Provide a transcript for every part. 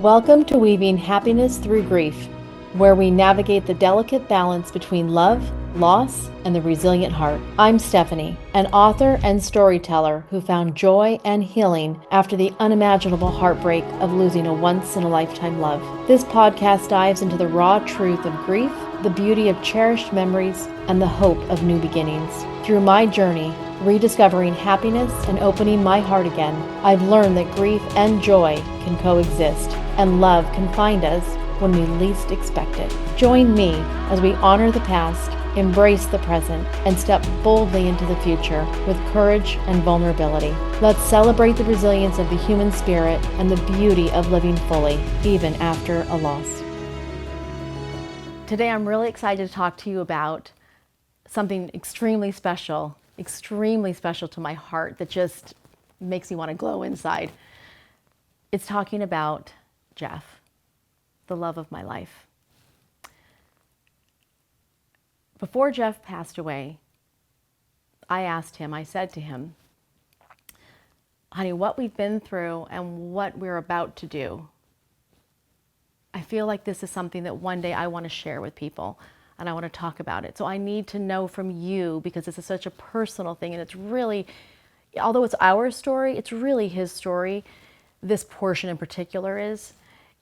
Welcome to Weaving Happiness Through Grief, where we navigate the delicate balance between love, loss, and the resilient heart. I'm Stephanie, an author and storyteller who found joy and healing after the unimaginable heartbreak of losing a once-in-a-lifetime love. This podcast dives into the raw truth of grief, the beauty of cherished memories, and the hope of new beginnings. Through my journey, rediscovering happiness and opening my heart again, I've learned that grief and joy can coexist, and love can find us when we least expect it. Join me as we honor the past, embrace the present, and step boldly into the future with courage and vulnerability. Let's celebrate the resilience of the human spirit and the beauty of living fully, even after a loss. Today, I'm really excited to talk to you about something extremely special to my heart that just makes me want to glow inside. It's talking about Jeff, the love of my life. Before Jeff passed away, I said to him, honey, what we've been through and what we're about to do, I feel like this is something that one day I want to share with people and I want to talk about it. So I need to know from you, because this is such a personal thing, and it's really, although it's our story, it's really his story. This portion in particular is.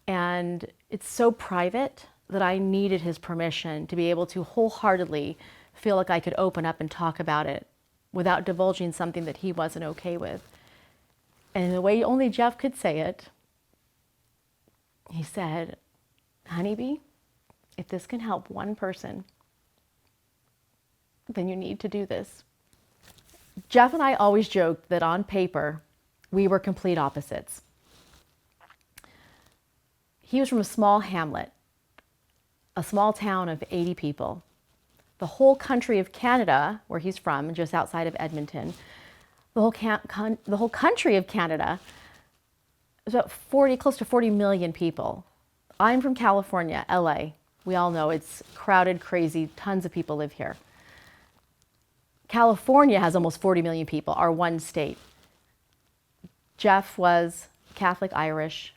And it's so private that I needed his permission to be able to wholeheartedly feel like I could open up and talk about it without divulging something that he wasn't okay with. And in the way only Jeff could say it, he said, honeybee, if this can help one person, then you need to do this. Jeff and I always joked that on paper, we were complete opposites. He was from a small hamlet, a small town of 80 people. The whole country of Canada, where he's from, just outside of Edmonton, the whole country of Canada is about close to 40 million people. I'm from California, LA. We all know it's crowded, crazy, tons of people live here. California has almost 40 million people, our one state. Jeff was Catholic Irish.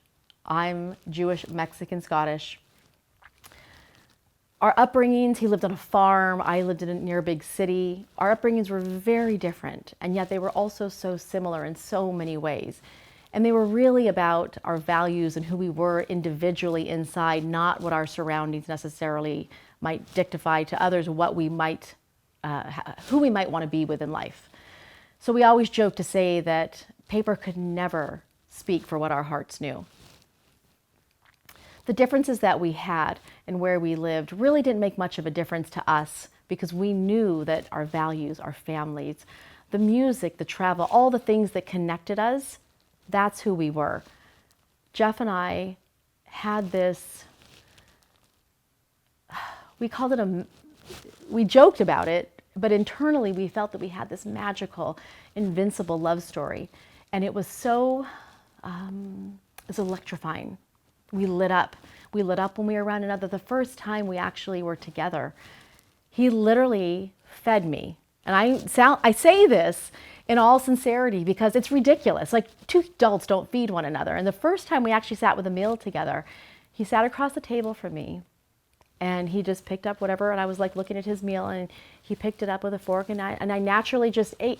I'm Jewish, Mexican, Scottish. Our upbringings, he lived on a farm, I lived near a big city. Our upbringings were very different, and yet they were also so similar in so many ways. And they were really about our values and who we were individually inside, not what our surroundings necessarily might dictate to others, what we might, who we might want to be with in life. So we always joke to say that paper could never speak for what our hearts knew. The differences that we had and where we lived really didn't make much of a difference to us, because we knew that our values, our families, the music, the travel, all the things that connected us, that's who we were. Jeff and I had this, we joked about it, but internally we felt that we had this magical, invincible love story. And it was so, it was electrifying. We lit up. We lit up when we were around another. The first time we actually were together, he literally fed me. And I say this in all sincerity because it's ridiculous. Like, two adults don't feed one another. And the first time we actually sat with a meal together, he sat across the table from me and he just picked up whatever. And I was like looking at his meal, and he picked it up with a fork, and I naturally just ate.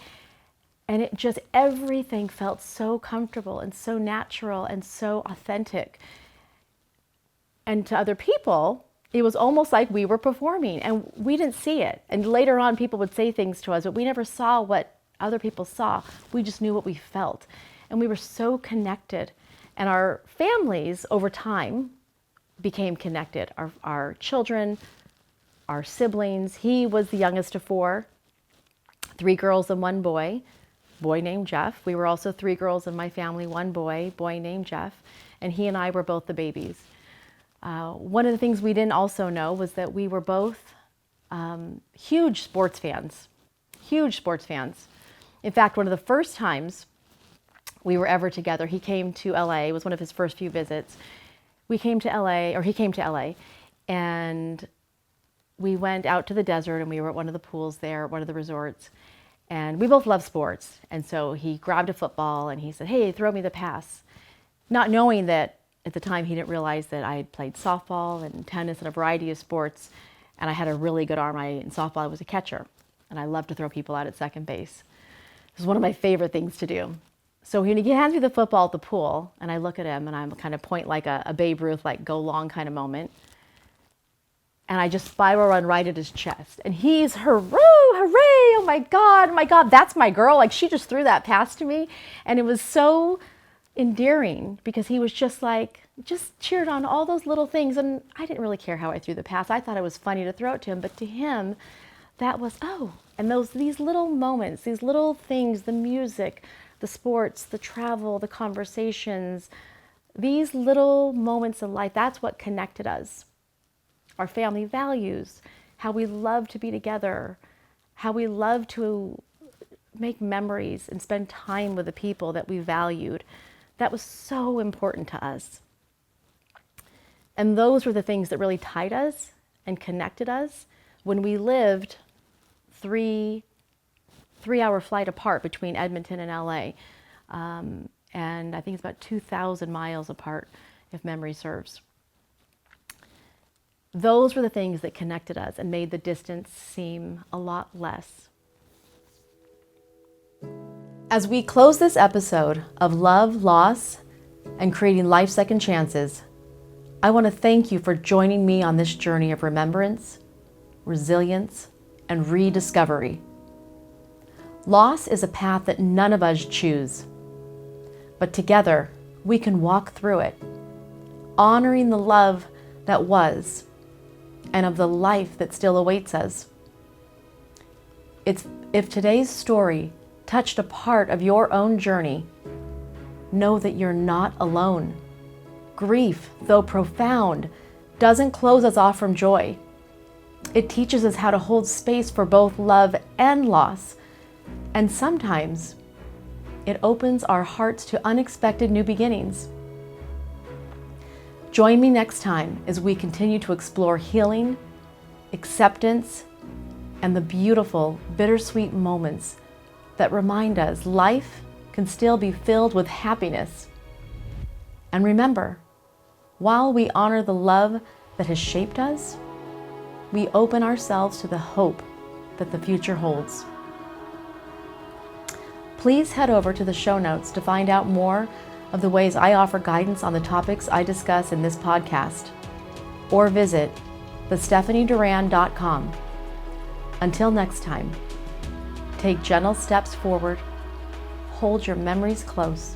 And it just, everything felt so comfortable and so natural and so authentic. And to other people, it was almost like we were performing, and we didn't see it. And later on, people would say things to us, but we never saw what other people saw. We just knew what we felt. And we were so connected. And our families, over time, became connected. Our children, our siblings. He was the youngest of 4, 3 girls and 1 boy named Jeff. We were also 3 girls in my family, 1 boy named Jeff. And he and I were both the babies. One of the things we didn't also know was that we were both huge sports fans. In fact, one of the first times we were ever together, he came to LA. It was one of his first few visits. He came to LA, and we went out to the desert, and we were at one of the pools there, one of the resorts. And we both love sports. And so he grabbed a football and he said, hey, throw me the pass. Not knowing that At the time, he didn't realize that I had played softball and tennis and a variety of sports, and I had a really good arm. In softball, I was a catcher, and I loved to throw people out at second base. It was one of my favorite things to do. So when he hands me the football at the pool, and I look at him, and I'm kind of point like a Babe Ruth, like go long kind of moment, and I just spiral run right at his chest. And he's, hooray, oh my God, that's my girl. Like, she just threw that pass to me. And it was so endearing because he was just cheered on all those little things. And I didn't really care how I threw the pass. I thought it was funny to throw it to him. But to him, that was, and these little moments, these little things, the music, the sports, the travel, the conversations, these little moments in life, that's what connected us. Our family values, how we love to be together, how we love to make memories and spend time with the people that we valued. That was so important to us. And those were the things that really tied us and connected us when we lived three-hour flight apart between Edmonton and LA. And I think it's about 2,000 miles apart, if memory serves. Those were the things that connected us and made the distance seem a lot less. As we close this episode of Love, Loss, and Creating Life Second Chances, I want to thank you for joining me on this journey of remembrance, resilience, and rediscovery. Loss is a path that none of us choose, but together we can walk through it, honoring the love that was and of the life that still awaits us. If today's story touched a part of your own journey, know that you're not alone. Grief, though profound, doesn't close us off from joy. It teaches us how to hold space for both love and loss, and sometimes it opens our hearts to unexpected new beginnings. Join me next time as we continue to explore healing, acceptance, and the beautiful, bittersweet moments that remind us life can still be filled with happiness. And remember, while we honor the love that has shaped us, we open ourselves to the hope that the future holds. Please head over to the show notes to find out more of the ways I offer guidance on the topics I discuss in this podcast, or visit thestephanieduran.com. Until next time, take gentle steps forward, hold your memories close,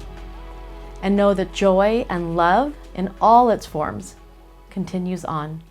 and know that joy and love in all its forms continues on.